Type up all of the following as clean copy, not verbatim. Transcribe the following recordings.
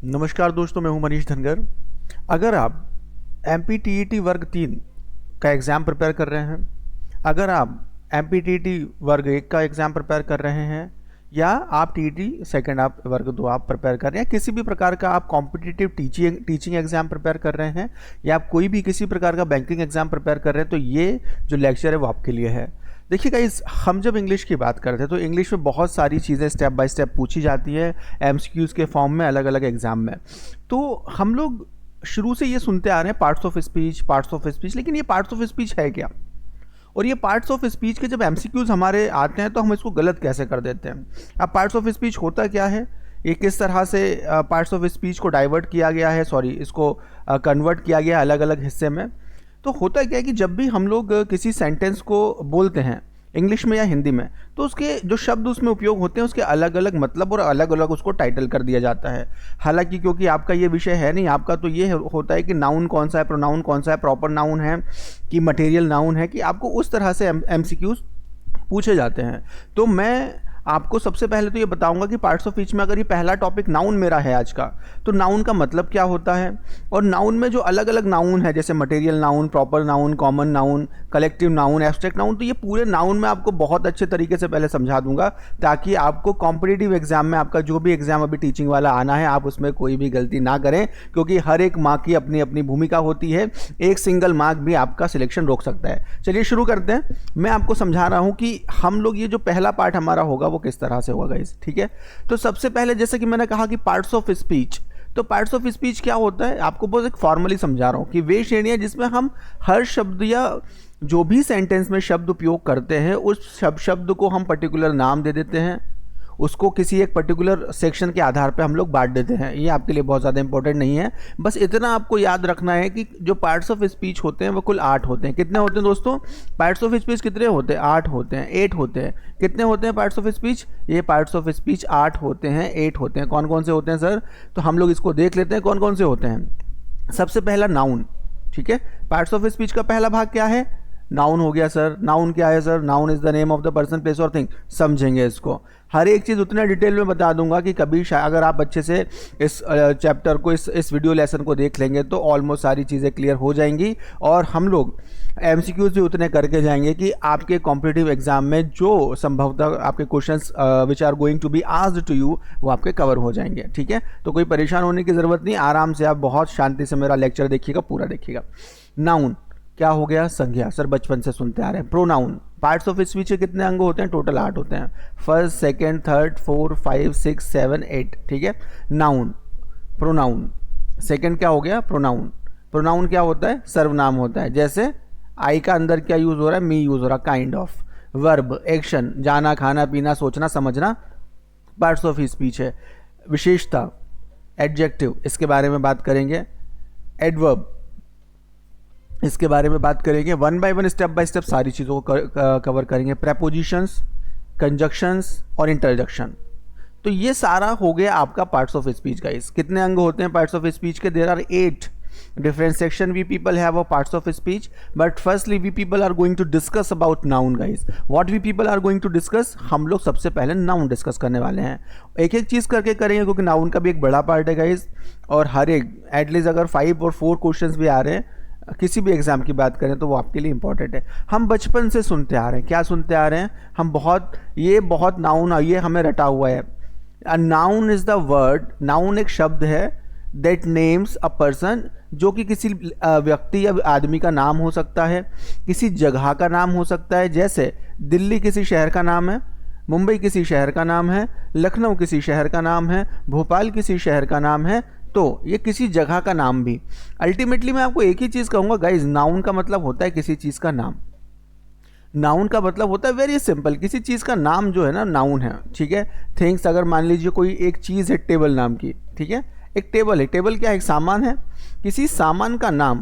नमस्कार दोस्तों, मैं हूं मनीष धनगर। अगर आप MPTET वर्ग 3 का एग्ज़ाम प्रिपेयर कर रहे हैं, अगर आप MPTET वर्ग 1 का एग्ज़ाम प्रिपेयर कर रहे हैं, या आप TET सेकेंड आप वर्ग 2 आप प्रिपेयर कर रहे हैं, किसी भी प्रकार का आप कॉम्पिटिटिव टीचिंग एग्ज़ाम प्रिपेयर कर रहे हैं, या आप कोई भी किसी प्रकार का बैंकिंग एग्ज़ाम प्रिपेयर कर रहे हैं, तो ये जो लेक्चर है वो आपके लिए है। देखिए गाइस, हम जब इंग्लिश की बात करते हैं तो इंग्लिश में बहुत सारी चीज़ें स्टेप बाय स्टेप पूछी जाती है MCQs के फॉर्म में, अलग अलग एग्जाम में। तो हम लोग शुरू से ये सुनते आ रहे हैं पार्ट्स ऑफ स्पीच, लेकिन ये पार्ट्स ऑफ स्पीच है क्या? और ये पार्ट्स ऑफ स्पीच के जब MCQs हमारे आते हैं तो हम इसको गलत कैसे कर देते हैं। अब पार्ट्स ऑफ स्पीच होता क्या है, ये किस तरह से पार्ट्स ऑफ स्पीच को डाइवर्ट किया गया है, इसको कन्वर्ट किया गया अलग अलग हिस्से में। तो होता क्या है कि जब भी हम लोग किसी सेंटेंस को बोलते हैं इंग्लिश में या हिंदी में, तो उसके जो शब्द उसमें उपयोग होते हैं उसके अलग अलग मतलब और अलग अलग उसको टाइटल कर दिया जाता है। हालांकि क्योंकि आपका ये विषय है नहीं, आपका तो ये होता है कि नाउन कौन सा है, प्रोनाउन कौन सा है, प्रॉपर नाउन है कि मटेरियल नाउन है, कि आपको उस तरह से MCQs पूछे जाते हैं। तो मैं आपको सबसे पहले तो ये बताऊंगा कि पार्ट्स ऑफ स्पीच में अगर ये पहला टॉपिक नाउन मेरा है आज का, तो नाउन का मतलब क्या होता है, और नाउन में जो अलग अलग नाउन है जैसे material noun, proper noun, common noun, collective noun, abstract noun, तो ये पूरे नाउन में आपको बहुत अच्छे तरीके से पहले समझा दूंगा, ताकि आपको कॉम्पिटिटिव एग्जाम में, आपका जो भी एग्जाम अभी टीचिंग वाला आना है, आप उसमें कोई भी गलती ना करें, क्योंकि हर एक मार्क की अपनी अपनी भूमिका होती है। एक सिंगल मार्क भी आपका सिलेक्शन रोक सकता है। चलिए शुरू करते हैं। मैं आपको समझा रहा हूँ कि हम लोग ये जो पहला पार्ट हमारा होगा वो किस तरह से होगा गाइस, ठीक है। तो सबसे पहले जैसे कि मैंने कहा कि पार्ट्स ऑफ स्पीच, तो पार्ट्स ऑफ स्पीच क्या होता है, आपको बहुत एक फॉर्मली समझा रहा हूं कि वे श्रेणियां जिसमें हम हर शब्द या जो भी सेंटेंस में शब्द उपयोग करते हैं उस शब्द को हम पर्टिकुलर नाम दे देते हैं, उसको किसी एक पर्टिकुलर सेक्शन के आधार पे हम लोग बांट देते हैं। ये आपके लिए बहुत ज़्यादा इंपॉर्टेंट नहीं है, बस इतना आपको याद रखना है कि जो पार्ट्स ऑफ स्पीच होते हैं वो कुल 8 होते हैं। कितने होते हैं दोस्तों? पार्ट्स ऑफ स्पीच कितने होते हैं? 8 होते हैं, 8 होते हैं। कितने होते हैं पार्ट्स ऑफ स्पीच? ये पार्ट्स ऑफ स्पीच 8 होते हैं, 8 होते हैं। कौन कौन से होते हैं सर? तो हम लोग इसको देख लेते हैं कौन कौन से होते हैं। सबसे पहला नाउन, ठीक है। पार्ट्स ऑफ स्पीच का पहला भाग क्या है? नाउन हो गया सर। नाउन क्या है sir? Noun is the name of the person, place और थिंग। समझेंगे इसको, हर एक चीज़ उतना डिटेल में बता दूंगा कि कभी अगर आप अच्छे से इस चैप्टर को, इस वीडियो लेसन को देख लेंगे तो ऑलमोस्ट सारी चीज़ें क्लियर हो जाएंगी, और हम लोग MCQs भी उतने करके जाएंगे कि आपके कॉम्पिटिटिव एग्जाम में जो संभवतः आपके questions which are going to be asked to you वो आपके कवर हो जाएंगे, ठीक है। तो कोई परेशान होने की ज़रूरत नहीं, आराम से आप बहुत शांति से मेरा लेक्चर देखिएगा, पूरा देखिएगा। नाउन क्या हो गया? संज्ञा, सर बचपन से सुनते आ रहे हैं। प्रोनाउन, पार्ट्स ऑफ स्पीच के कितने अंग होते हैं? टोटल 8 होते हैं। फर्स्ट, सेकंड, थर्ड, 4, 5, 6, 7, 8, ठीक है। Noun, pronoun. सेकंड क्या हो गया? प्रोनाउन। प्रोनाउन क्या होता है? सर्वनाम होता है। जैसे आई का अंदर क्या यूज हो रहा है? मी यूज हो रहा है, काइंड ऑफ। वर्ब, एक्शन, जाना, खाना, पीना, सोचना, समझना, पार्ट्स ऑफ स्पीच है। विशेषता, एडजेक्टिव, इसके बारे में बात करेंगे। एडवर्ब, इसके बारे में बात करेंगे। One by one, step by step सारी चीज़ों को कवर करेंगे। प्रेपोजिशंस, कंजक्शंस और इंटरजेक्शन। तो ये सारा हो गया आपका पार्ट्स ऑफ स्पीच गाइस। कितने अंग होते हैं पार्ट्स ऑफ स्पीच के? There are 8 different section we people have of parts of speech, but firstly we people are going to discuss about noun guys. What we people are going to discuss, हम लोग सबसे पहले noun discuss करने वाले हैं। एक एक चीज़ करके करेंगे क्योंकि नाउन का भी एक बड़ा पार्ट है गाइस, और हर एक एटलीस्ट अगर 5 और 4 क्वेश्चंस भी आ रहे हैं किसी भी एग्जाम की बात करें तो वो आपके लिए इंपॉर्टेंट है। हम बचपन से सुनते आ रहे हैं, क्या सुनते आ रहे हैं हम? बहुत नाउन, ये हमें रटा हुआ है। A noun is the word, noun एक शब्द है दैट नेम्स अ पर्सन, जो कि किसी व्यक्ति या आदमी का नाम हो सकता है, किसी जगह का नाम हो सकता है। जैसे दिल्ली किसी शहर का नाम है, मुंबई किसी शहर का नाम है, लखनऊ किसी शहर का नाम है, भोपाल किसी शहर का नाम है, तो ये किसी जगह का नाम भी। अल्टीमेटली मैं आपको एक ही चीज़ कहूँगा गाइज, नाउन का मतलब होता है किसी चीज़ का नाम। नाउन का मतलब होता है वेरी सिंपल, किसी चीज़ का नाम जो है ना नाउन है, ठीक है। थिंग्स, अगर मान लीजिए कोई एक चीज़ है टेबल नाम की, ठीक है, एक टेबल है। टेबल क्या है? एक सामान है। किसी सामान का नाम,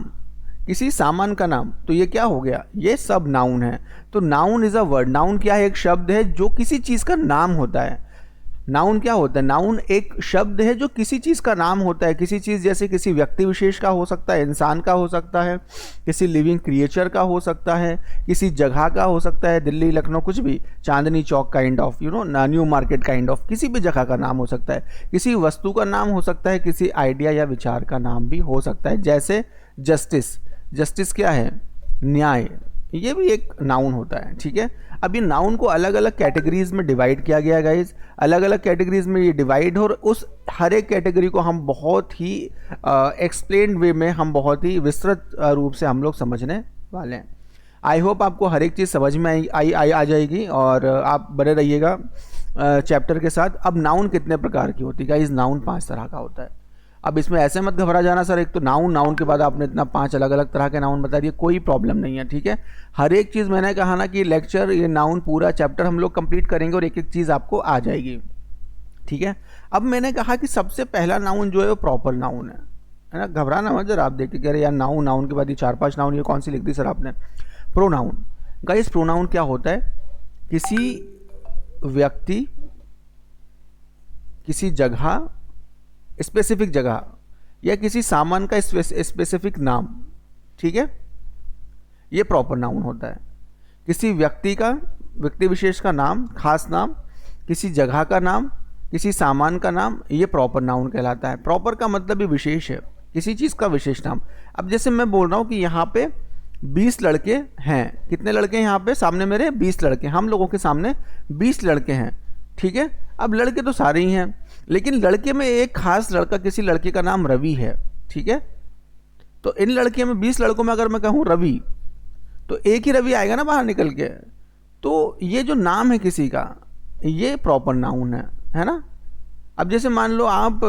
किसी सामान का नाम, तो ये क्या हो गया? ये सब नाउन है। तो noun is a word. Noun क्या है? एक शब्द है जो किसी चीज़ का नाम होता है। नाउन क्या होता है? नाउन एक शब्द है जो किसी चीज़ का नाम होता है। किसी चीज़ जैसे किसी व्यक्ति विशेष का हो सकता है, इंसान का हो सकता है, किसी लिविंग क्रिएचर का हो सकता है, किसी जगह का हो सकता है, दिल्ली, लखनऊ, कुछ भी, Chandni Chowk kind of, New Market kind of, किसी भी जगह का नाम हो सकता है, किसी वस्तु का नाम हो सकता है, किसी आइडिया या विचार का नाम भी हो सकता है। जैसे जस्टिस, जस्टिस क्या है? न्याय, ये भी एक नाउन होता है। ठीक है, अब ये नाउन को अलग अलग कैटेगरीज में डिवाइड किया गया है गाइज, अलग अलग कैटेगरीज में ये डिवाइड, और उस हर एक कैटेगरी को हम बहुत ही एक्सप्लेन्ड वे में, हम बहुत ही विस्तृत रूप से हम लोग समझने वाले हैं। आई होप आपको हर एक चीज़ समझ में आ जाएगी, और आप बने रहिएगा चैप्टर के साथ। अब नाउन कितने प्रकार की होती है गाइज? नाउन 5 तरह का होता है। अब इसमें ऐसे मत घबरा जाना सर, एक तो नाउन, नाउन के बाद आपने इतना 5 अलग अलग तरह के नाउन बता दिए, कोई प्रॉब्लम नहीं है। ठीक है, हर एक चीज़, मैंने कहा ना कि लेक्चर, ये नाउन पूरा चैप्टर हम लोग कंप्लीट करेंगे और एक एक चीज़ आपको आ जाएगी। ठीक है, अब मैंने कहा कि सबसे पहला नाउन जो है वो प्रॉपर नाउन है ना। घबराना मत जरा, आप देखते कह रहे यार नाउन, नाउन के बाद ये 4-5 नाउन, ये कौन सी लिख दी सर आपने? प्रोनाउन गाइस, प्रोनाउन क्या होता है? किसी व्यक्ति, किसी जगह, स्पेसिफिक जगह, या किसी सामान का स्पेसिफिक नाम। ठीक है, ये प्रॉपर नाउन होता है। किसी व्यक्ति का, व्यक्ति विशेष का नाम, खास नाम, किसी जगह का नाम, किसी सामान का नाम, ये प्रॉपर नाउन कहलाता है। प्रॉपर का मतलब ही विशेष है, किसी चीज़ का विशेष नाम। अब जैसे मैं बोल रहा हूँ कि यहाँ पे 20 लड़के हैं। कितने लड़के हैं यहाँ पे सामने मेरे? 20 लड़के। हम लोगों के सामने 20 लड़के हैं। ठीक है, अब लड़के तो सारे ही हैं, लेकिन लड़के में एक खास लड़का, किसी लड़के का नाम रवि है। ठीक है, तो इन लड़के में 20 लड़कों में अगर मैं कहूँ रवि, तो एक ही रवि आएगा ना बाहर निकल के। तो ये जो नाम है किसी का, ये प्रॉपर नाउन है ना। अब जैसे मान लो आप,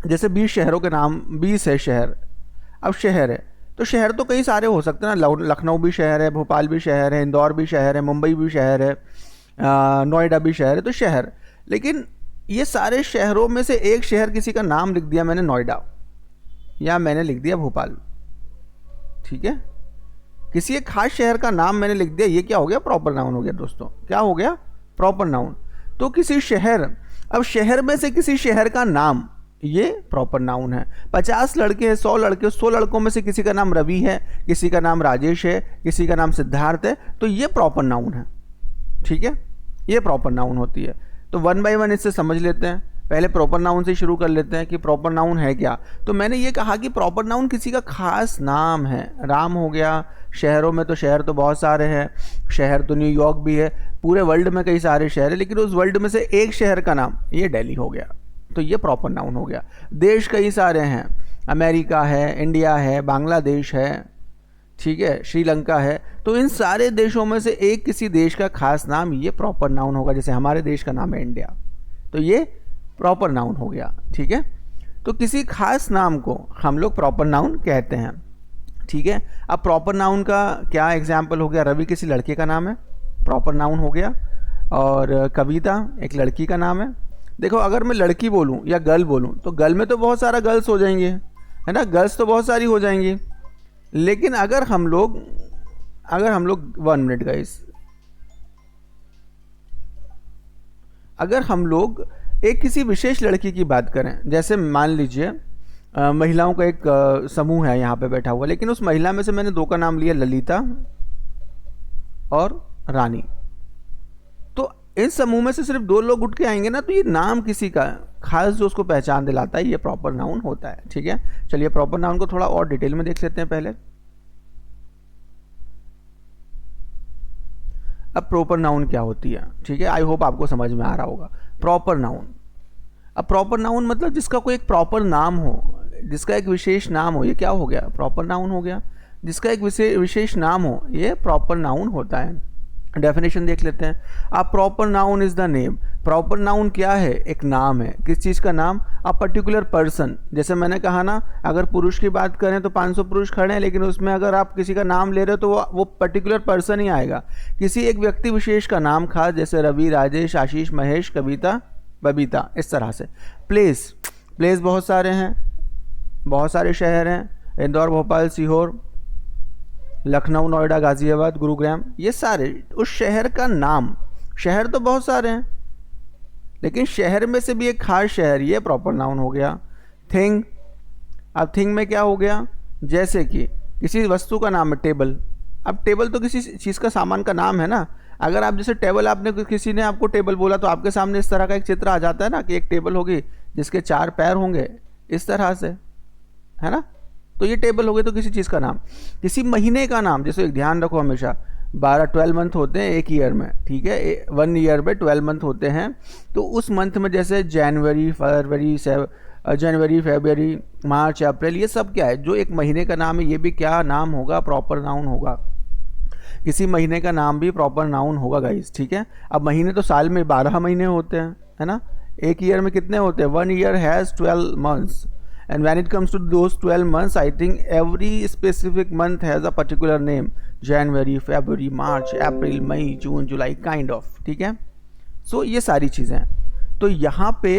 जैसे 20 शहरों के नाम, 20 है शहर। अब शहर है तो शहर तो कई सारे हो सकते हैं ना। लखनऊ भी शहर है, भोपाल भी शहर है, इंदौर भी शहर है, मुंबई भी शहर है, नोएडा भी शहर है, तो शहर। लेकिन ये सारे शहरों में से एक शहर किसी का नाम लिख दिया मैंने नोएडा, या मैंने लिख दिया भोपाल। ठीक है, किसी एक खास शहर का नाम मैंने लिख दिया, ये क्या हो गया? प्रॉपर नाउन हो गया दोस्तों। क्या हो गया? Proper noun. तो किसी शहर, अब शहर में से किसी शहर का नाम, ये प्रॉपर नाउन है। 50 लड़के हैं, 100 लड़के, 100 लड़कों में से किसी का नाम रवि है, किसी का नाम राजेश है, किसी का नाम सिद्धार्थ है, तो ये प्रॉपर नाउन है। ठीक है, ये प्रॉपर नाउन होती है। तो 1 बाय 1 इससे समझ लेते हैं। पहले प्रॉपर नाउन से शुरू कर लेते हैं कि प्रॉपर नाउन है क्या। तो मैंने ये कहा कि प्रॉपर नाउन किसी का खास नाम है। राम हो गया, शहरों में तो शहर तो बहुत सारे हैं, शहर तो न्यूयॉर्क भी है, पूरे वर्ल्ड में कई सारे शहर है, लेकिन उस वर्ल्ड में से एक शहर का नाम, ये दिल्ली हो गया, तो ये प्रॉपर नाउन हो गया। देश कई सारे हैं, अमेरिका है, इंडिया है, बांग्लादेश है, ठीक है, श्रीलंका है, तो इन सारे देशों में से एक किसी देश का खास नाम, ये प्रॉपर नाउन होगा। जैसे हमारे देश का नाम है इंडिया, तो ये प्रॉपर नाउन हो गया। ठीक है, तो किसी खास नाम को हम लोग प्रॉपर नाउन कहते हैं। ठीक है, अब प्रॉपर नाउन का क्या एग्जाम्पल हो गया? रवि किसी लड़के का नाम है, प्रॉपर नाउन हो गया। और कविता एक लड़की का नाम है। देखो, अगर मैं लड़की बोलूं या गर्ल बोलूं, तो गर्ल में तो बहुत सारा गर्ल्स हो जाएंगे, है ना, गर्ल्स तो बहुत सारी हो जाएंगी। लेकिन अगर हम लोग 1 मिनट गाइस, अगर हम लोग एक किसी विशेष लड़की की बात करें, जैसे मान लीजिए महिलाओं का एक समूह है यहाँ पे बैठा हुआ, लेकिन उस महिला में से मैंने 2 का नाम लिया, ललिता और रानी। तो इस समूह में से सिर्फ 2 लोग उठ के आएंगे ना, तो ये नाम किसी का खास जो उसको पहचान दिलाता है, ये प्रॉपर नाउन होता है। ठीक है, चलिए प्रॉपर नाउन को थोड़ा और डिटेल में देख लेते हैं पहले। अब प्रॉपर नाउन क्या होती है? ठीक है, आई होप आपको समझ में आ रहा होगा। प्रॉपर नाउन, अब प्रॉपर नाउन मतलब जिसका कोई एक प्रॉपर नाम हो, जिसका एक विशेष नाम हो, ये क्या हो गया? प्रॉपर नाउन हो गया। जिसका एक विशेष नाम हो, ये प्रॉपर नाउन होता है। डेफिनेशन देख लेते हैं। A proper noun is the name. Proper noun क्या है? एक नाम है। किस चीज़ का नाम? A particular person. जैसे मैंने कहा ना, अगर पुरुष की बात करें तो 500 पुरुष खड़े हैं, लेकिन उसमें अगर आप किसी का नाम ले रहे हो तो वो पर्टिकुलर पर्सन ही आएगा। किसी एक व्यक्ति विशेष का नाम खास, जैसे रवि, राजेश, आशीष, महेश, कविता, बबीता, इस तरह से। प्लेस, प्लेस बहुत सारे हैं, बहुत सारे शहर हैं, इंदौर, भोपाल, सीहोर, लखनऊ, नोएडा, गाजियाबाद, गुरुग्राम, ये सारे उस शहर का नाम। शहर तो बहुत सारे हैं, लेकिन शहर में से भी एक खास शहर, ये प्रॉपर नाउन हो गया। थिंग, अब थिंग में क्या हो गया, जैसे कि किसी वस्तु का नाम है टेबल। अब टेबल तो किसी चीज़ का, सामान का नाम है ना। अगर आप जैसे टेबल, आपने किसी ने आपको टेबल बोला तो आपके सामने इस तरह का एक चित्र आ जाता है ना कि एक टेबल होगी जिसके 4 पैर होंगे, इस तरह से, है ना। तो ये टेबल हो गई तो किसी चीज़ का नाम। किसी महीने का नाम, जैसे एक ध्यान रखो हमेशा 12 मंथ होते हैं एक ईयर में, ठीक है, 1 ईयर में 12 मंथ होते हैं। तो उस मंथ में जैसे जनवरी, फरवरी, मार्च, अप्रैल, ये सब क्या है, जो एक महीने का नाम है, ये भी क्या नाम होगा, प्रॉपर नाउन होगा। किसी महीने का नाम भी प्रॉपर नाउन होगा गाइस, ठीक है। अब महीने तो साल में 12 महीने होते हैं, है ना। एक ईयर में कितने होते हैं, 1 year has 12 months, and when it comes to those 12 months, I think every specific month has a particular name, January, February, March, April, May, June, July, kind of, ठीक है। सो ये सारी चीज़ें हैं। तो यहाँ पे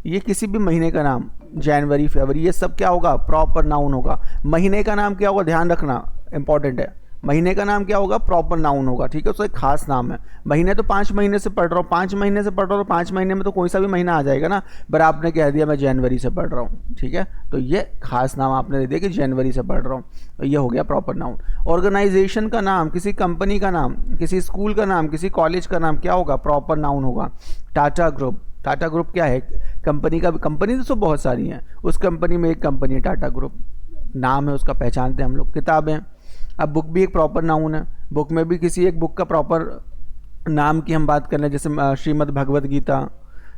ये किसी भी महीने का नाम, जनवरी, फरवरी, ये सब क्या होगा, प्रॉपर नाउन होगा। महीने का नाम क्या होगा, ध्यान रखना, इंपॉर्टेंट है। महीने का नाम क्या होगा, प्रॉपर नाउन होगा, ठीक है। उसका एक खास नाम है। महीने तो 5 महीने से पढ़ रहा हूँ, 5 महीने से पढ़ रहा हूँ, 5 महीने में तो कोई सा भी महीना आ जाएगा ना, पर आपने कह दिया मैं जनवरी से पढ़ रहा हूँ, ठीक है। तो ये खास नाम आपने दे दिया कि जनवरी से पढ़ रहा हूँ, तो ये हो गया प्रॉपर नाउन। ऑर्गेनाइजेशन का नाम, किसी कंपनी का नाम, किसी स्कूल का नाम, किसी कॉलेज का नाम क्या होगा, प्रॉपर नाउन होगा। टाटा ग्रुप, टाटा ग्रुप क्या है, कंपनी का, कंपनी तो बहुत सारी हैं, उस कंपनी में एक कंपनी है टाटा ग्रुप, नाम है उसका, पहचानते हैं हम लोग। किताबें, अब बुक भी एक प्रॉपर नाउन है। बुक में भी किसी एक बुक का प्रॉपर नाम की हम बात कर लें, जैसे श्रीमद् भगवद गीता,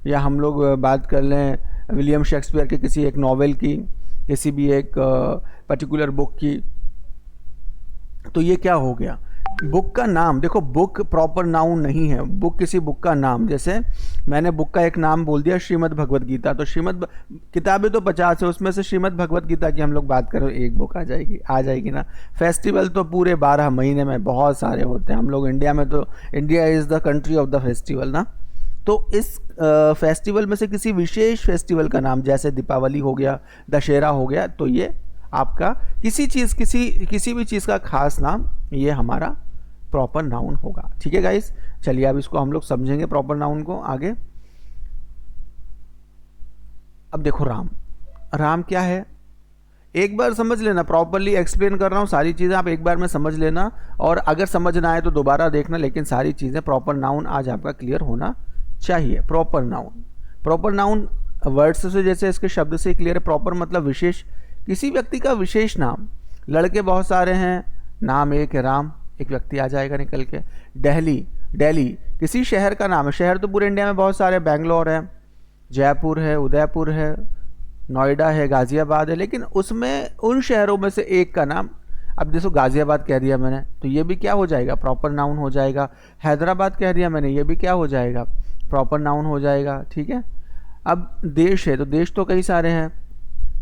या हम लोग बात कर लें विलियम शेक्सपियर के किसी एक नॉवेल की, किसी भी एक पर्टिकुलर बुक की। तो ये क्या हो गया, बुक का नाम। देखो बुक प्रॉपर नाउन नहीं है, बुक किसी बुक का नाम, जैसे मैंने बुक का एक नाम बोल दिया श्रीमद् भगवद गीता, तो श्रीमद्, किताबें तो 50 है, उसमें से श्रीमद् भगवद गीता की हम लोग बात करें एक बुक आ जाएगी ना। फेस्टिवल तो पूरे 12 महीने में बहुत सारे होते हैं। हम लोग इंडिया में तो, India is the country of the festival ना। तो इस फेस्टिवल में से किसी विशेष फेस्टिवल का नाम, जैसे दीपावली हो गया, दशहरा हो गया, तो ये आपका किसी चीज़, किसी भी चीज़ का खास नाम, ये हमारा प्रॉपर नाउन होगा, ठीक है गाइस। चलिए अब इसको हम लोग समझेंगे प्रॉपर नाउन को आगे। अब देखो राम, राम क्या है, एक बार समझ लेना, प्रॉपरली एक्सप्लेन कर रहा हूँ, सारी चीज़ें आप एक बार में समझ लेना, और अगर समझ ना आए तो दोबारा देखना, लेकिन सारी चीज़ें प्रॉपर नाउन आज आपका क्लियर होना चाहिए। Proper noun, proper noun words से, जैसे इसके शब्द से क्लियर है। प्रॉपर मतलब विशेष, किसी व्यक्ति का विशेष नाम। लड़के बहुत सारे हैं, नाम एक है राम, एक व्यक्ति आ जाएगा निकल के। दिल्ली किसी शहर का नाम है, शहर तो पूरे इंडिया में बहुत सारे, बेंगलोर है, जयपुर है, उदयपुर है, नोएडा है, गाज़ियाबाद है, लेकिन उसमें उन शहरों में से एक का नाम, अब जैसे गाज़ियाबाद कह दिया मैंने तो ये भी क्या हो जाएगा, प्रॉपर नाउन हो जाएगा। हैदराबाद कह दिया मैंने, ये भी क्या हो जाएगा, प्रॉपर नाउन हो जाएगा, ठीक है। अब देश है, तो देश तो कई सारे हैं,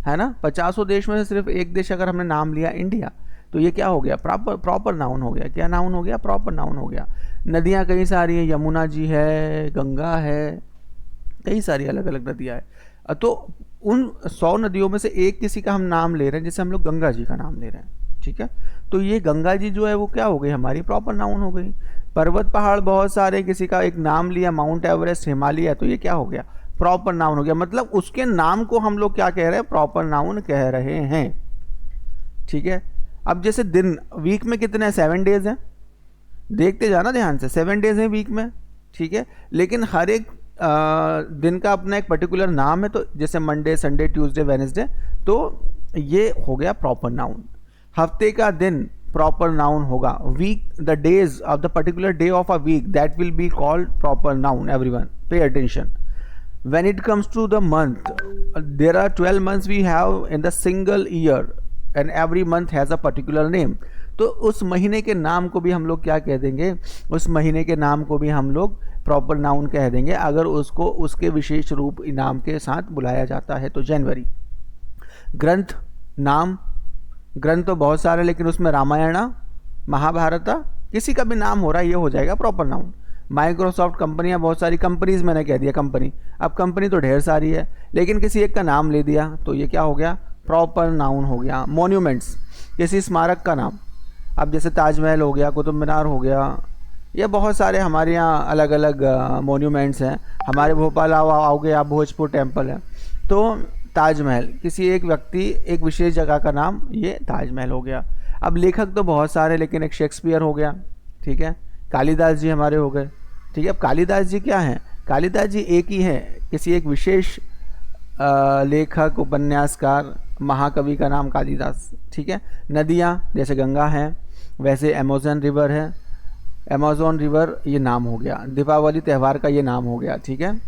है ना। 50 देश में से सिर्फ एक देश अगर हमने नाम लिया इंडिया, तो ये क्या हो गया, प्रॉपर नाउन हो गया। क्या नाउन हो गया, प्रॉपर नाउन हो गया। नदियाँ कई सारी हैं, यमुना जी है, गंगा है, कई सारी अलग अलग नदियाँ हैं। तो उन 100 नदियों में से एक किसी का हम नाम ले रहे हैं, जैसे हम लोग गंगा जी का नाम ले रहे हैं, ठीक है। तो ये गंगा जी जो है वो क्या हो गई, हमारी प्रॉपर नाउन हो गई। पर्वत पहाड़ बहुत सारे, किसी का एक नाम लिया, माउंट एवरेस्ट, हिमालय, तो ये क्या हो गया, प्रॉपर नाउन हो गया। मतलब उसके नाम को हम लोग क्या कह रहे हैं, प्रॉपर नाउन कह रहे हैं, ठीक है। अब जैसे दिन, वीक में कितने हैं, 7 डेज हैं, देखते जाना ध्यान से, 7 डेज हैं वीक में, ठीक है। लेकिन हर एक दिन का अपना एक पर्टिकुलर नाम है, तो जैसे मंडे, संडे, ट्यूसडे, वेडनेसडे, तो ये हो गया प्रॉपर नाउन। हफ्ते का दिन प्रॉपर नाउन होगा। Week, the days of the particular day of a week, that will be called proper noun. Everyone pay attention. When it comes to the month, there are 12 months we have in the single year, and every month has a particular name. तो उस महीने के नाम को भी हम लोग क्या कह देंगे, उस महीने के नाम को भी हम लोग प्रॉपर नाउन कह देंगे, अगर उसको उसके विशेष रूप नाम के साथ बुलाया जाता है। तो जनवरी। ग्रंथ, नाम, ग्रंथ तो बहुत सारे, लेकिन उसमें रामायण, महाभारत, किसी का भी नाम हो रहा है, ये हो जाएगा प्रॉपर नाउन। माइक्रोसॉफ्ट, कंपनियां बहुत सारी, कंपनीज मैंने कह दिया कंपनी, अब कंपनी तो ढेर सारी है, लेकिन किसी एक का नाम ले दिया, तो ये क्या हो गया, प्रॉपर नाउन हो गया। मॉन्यूमेंट्स, किसी स्मारक का नाम, अब जैसे ताजमहल हो गया, कुतुब मीनार हो गया, या बहुत सारे हमारे यहाँ अलग अलग मोन्यूमेंट्स हैं। हमारे भोपाल आओगे आप, भोजपुर टेम्पल है। तो ताजमहल किसी एक व्यक्ति, एक विशेष जगह का नाम, ये ताजमहल हो गया। अब लेखक तो बहुत सारे, लेकिन एक शेक्सपियर हो गया, ठीक है, कालिदास जी हमारे हो गए, ठीक है। अब कालिदास जी क्या हैं? कालिदास जी एक ही हैं, किसी एक विशेष लेखक, उपन्यासकार, महाकवि का नाम कालिदास, ठीक है। नदियाँ जैसे गंगा हैं, वैसे अमेज़न रिवर है, अमेज़न रिवर ये नाम हो गया। दीपावली त्यौहार का ये नाम हो गया, ठीक है,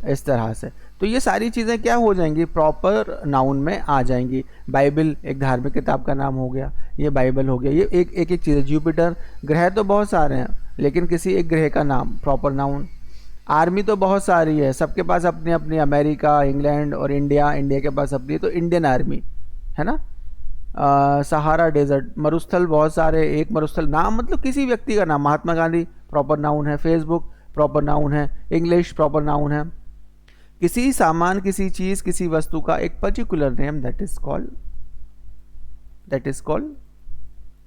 इस तरह से। तो ये सारी चीज़ें क्या हो जाएंगी? प्रॉपर नाउन में आ जाएंगी। बाइबल एक धार्मिक किताब का नाम हो गया, ये बाइबल हो गया। ये एक चीज़ है। जुपिटर, ग्रह तो बहुत सारे हैं, लेकिन किसी एक ग्रह का नाम प्रॉपर नाउन। आर्मी तो बहुत सारी है, सबके पास अपनी अपनी, अमेरिका, इंग्लैंड और इंडिया, इंडिया के पास अपनी, तो इंडियन आर्मी है ना। सहारा डेजर्ट, मरुस्थल बहुत सारे, एक मरुस्थल नाम मतलब किसी व्यक्ति का नाम। महात्मा गांधी प्रॉपर नाउन है, फेसबुक प्रॉपर नाउन है, इंग्लिश प्रॉपर नाउन है। किसी सामान, किसी चीज, किसी वस्तु का एक particular name, that is called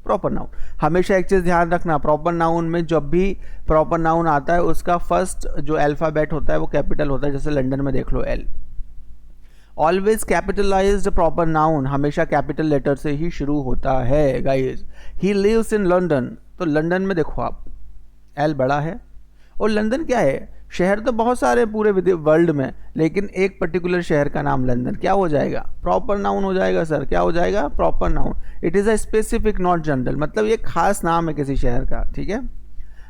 proper noun. हमेशा एक चीज ध्यान रखना, प्रॉपर नाउन में जब भी प्रॉपर नाउन आता है उसका फर्स्ट जो अल्फाबेट होता है वो कैपिटल होता है। जैसे लंदन में देख लो, L. Always capitalized proper noun हमेशा कैपिटल लेटर से ही शुरू होता है guys. He lives in London, तो लंदन में देखो आप, एल बड़ा है। और लंदन क्या है? शहर तो बहुत सारे पूरे वर्ल्ड में, लेकिन एक पर्टिकुलर शहर का नाम लंदन, क्या हो जाएगा? प्रॉपर नाउन हो जाएगा सर। क्या हो जाएगा? Proper noun. It is a specific not general, मतलब ये खास नाम है किसी शहर का, ठीक है।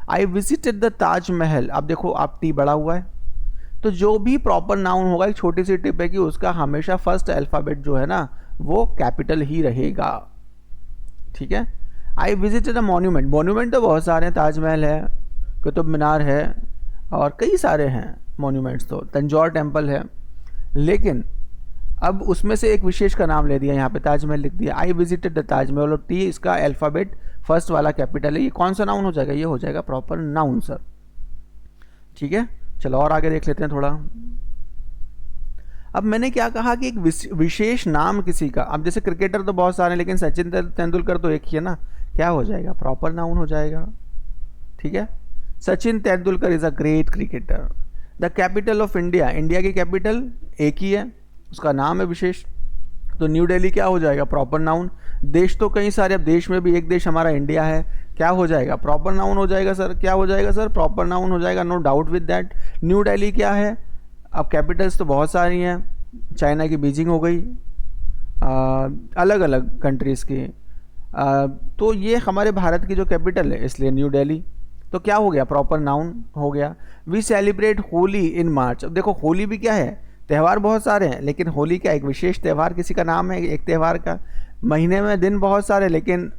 आई विजिटेड द ताजमहल, अब देखो आप टी बड़ा हुआ है, तो जो भी प्रॉपर नाउन होगा, एक छोटी सी टिप है कि उसका हमेशा फर्स्ट अल्फाबेट जो है ना वो कैपिटल ही रहेगा, ठीक है। I visited a monument, monument तो बहुत सारे हैं, ताजमहल है, कुतुब मीनार है, और कई सारे हैं मॉन्यूमेंट्स, तो तंजौर टेम्पल है। लेकिन अब उसमें से एक विशेष का नाम ले दिया, यहाँ पे ताजमहल लिख दिया। आई विजिटेड द ताजमहल, और टी इसका अल्फ़ाबेट फर्स्ट वाला कैपिटल है। ये कौन सा नाउन हो जाएगा? ये हो जाएगा प्रॉपर नाउन सर, ठीक है। चलो और आगे देख लेते हैं थोड़ा। अब मैंने क्या कहा कि एक विशेष नाम किसी का, अब जैसे क्रिकेटर तो बहुत सारे हैं, लेकिन सचिन तेंदुलकर तो एक ही है ना, क्या हो जाएगा? प्रॉपर नाउन हो जाएगा, ठीक है। Sachin Tendulkar is a great cricketer. The capital of India, India की कैपिटल एक ही है, उसका नाम है विशेष, तो न्यू दिल्ली क्या हो जाएगा? Proper noun. देश तो कई सारे, अब देश में भी एक देश हमारा इंडिया है, क्या हो जाएगा? प्रॉपर नाउन हो जाएगा सर। क्या हो जाएगा सर? प्रॉपर नाउन हो जाएगा, no doubt with that. New Delhi क्या है? अब कैपिटल्स तो बहुत सारी हैं, चाइना की बीजिंग हो गई, अलग अलग कंट्रीज़ की, तो ये हमारे भारत की जो कैपिटल है, इसलिए न्यू दिल्ली। तो क्या हो गया? प्रॉपर नाउन हो गया। वी सेलिब्रेट होली इन मार्च, अब देखो होली भी क्या है? त्यौहार बहुत सारे हैं, लेकिन होली क्या एक विशेष त्यौहार किसी का नाम है, एक त्यौहार का। महीने में दिन बहुत सारे, लेकिन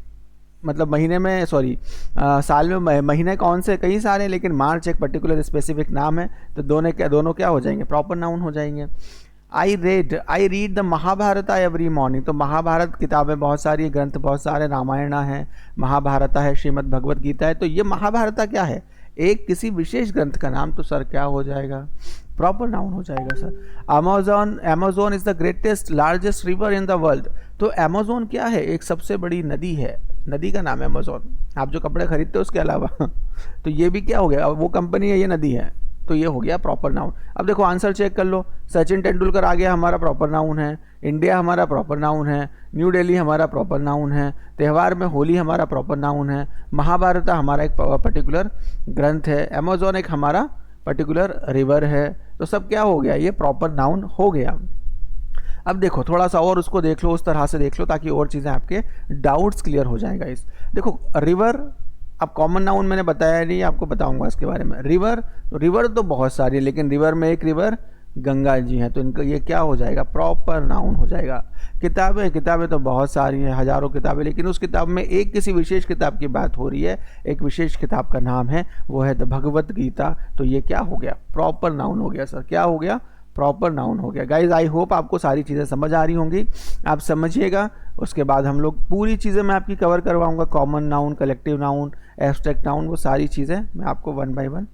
मतलब महीने में साल में महीने कौन से? कई सारे, लेकिन मार्च एक पर्टिकुलर स्पेसिफिक नाम है, तो दोनों क्या हो जाएंगे? प्रॉपर नाउन हो जाएंगे। I read the Mahabharata every morning, तो महाभारत किताबें बहुत सारी, ग्रंथ बहुत सारे, रामायण है, महाभारत है, श्रीमद् भगवत गीता है, तो ये महाभारत क्या है? एक किसी विशेष ग्रंथ का नाम, तो सर क्या हो जाएगा? प्रॉपर नाउन हो जाएगा sir. Amazon is the greatest largest river in the world, तो अमेज़न क्या है? एक सबसे बड़ी नदी है, नदी का नाम है अमेज़न। आप जो कपड़े खरीदते हो उसके अलावा तो ये भी क्या हो गया? वो कंपनी है, ये नदी है, तो ये हो गया प्रॉपर नाउन। अब देखो आंसर चेक कर लो, सचिन तेंदुलकर आ गया, हमारा प्रॉपर नाउन है। इंडिया हमारा प्रॉपर नाउन है। न्यू दिल्ली हमारा प्रॉपर नाउन है। त्यौहार में होली हमारा प्रॉपर नाउन है। महाभारत हमारा एक पर्टिकुलर ग्रंथ है। अमेज़न एक हमारा पर्टिकुलर रिवर है। तो सब क्या हो गया? ये प्रॉपर नाउन हो गया। अब देखो थोड़ा सा और उसको देख लो, उस तरह से देख लो, ताकि और चीज़ें आपके डाउट्स क्लियर हो जाएगा। इस देखो रिवर, अब कॉमन नाउन मैंने बताया नहीं, आपको बताऊंगा इसके बारे में। रिवर तो बहुत सारी है, लेकिन रिवर में एक रिवर गंगा जी हैं, तो इनका ये क्या हो जाएगा? प्रॉपर नाउन हो जाएगा। किताबें तो बहुत सारी हैं, हजारों किताबें, लेकिन उस किताब में एक किसी विशेष किताब की बात हो रही है, एक विशेष किताब का नाम है, वो है द भगवत गीता, तो ये क्या हो गया? प्रॉपर नाउन हो गया सर। क्या हो गया? प्रॉपर नाउन हो गया। गाइज आई होप आपको सारी चीज़ें समझ आ रही होंगी, आप समझिएगा। उसके बाद हम लोग पूरी चीज़ें मैं आपकी कवर करवाऊंगा, common noun, collective noun, abstract noun, वो सारी चीज़ें मैं आपको 1 बाय 1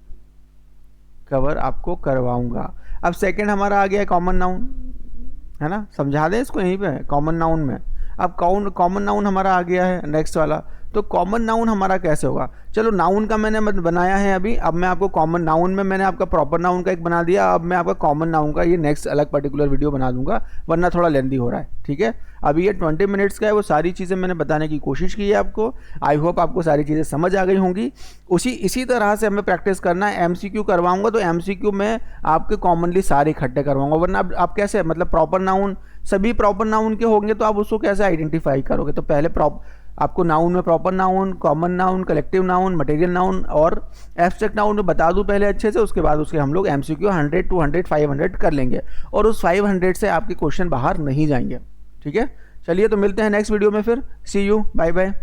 कवर आपको करवाऊंगा। अब सेकंड हमारा आ गया कॉमन नाउन, है ना, समझा दें इसको यहीं पे कॉमन नाउन में। अब कॉमन नाउन हमारा आ गया है नेक्स्ट वाला, तो कॉमन नाउन हमारा कैसे होगा? चलो नाउन का मैंने बनाया है अभी, अब मैं आपको कॉमन नाउन में मैंने आपका प्रॉपर नाउन का एक बना दिया, अब मैं आपका कॉमन नाउन का ये नेक्स्ट अलग पर्टिकुलर वीडियो बना दूंगा, वरना थोड़ा लेंदी हो रहा है, ठीक है। अभी ये 20 मिनट्स का है, वो सारी चीज़ें मैंने बताने की कोशिश की है आपको। आई होप आपको सारी चीज़ें समझ आ गई होंगी। इसी तरह से हमें प्रैक्टिस करना है। एमसीक्यू करवाऊंगा तो एमसीक्यू में आपके कॉमनली सारे इकट्ठे करवाऊंगा, वरना आप कैसे, मतलब प्रॉपर नाउन सभी प्रॉपर नाउन के होंगे तो आप उसको कैसे आइडेंटिफाई करोगे? तो पहले आपको नाउन में proper noun, common noun, collective noun, material noun और एब्स्ट्रैक्ट नाउन में बता दूं पहले अच्छे से, उसके बाद उसके हम लोग एमसीक्यू 100, 200, 500 कर लेंगे और उस 500 से आपके क्वेश्चन बाहर नहीं जाएंगे, ठीक है। चलिए तो मिलते हैं नेक्स्ट वीडियो में फिर। सी यू, बाय बाय।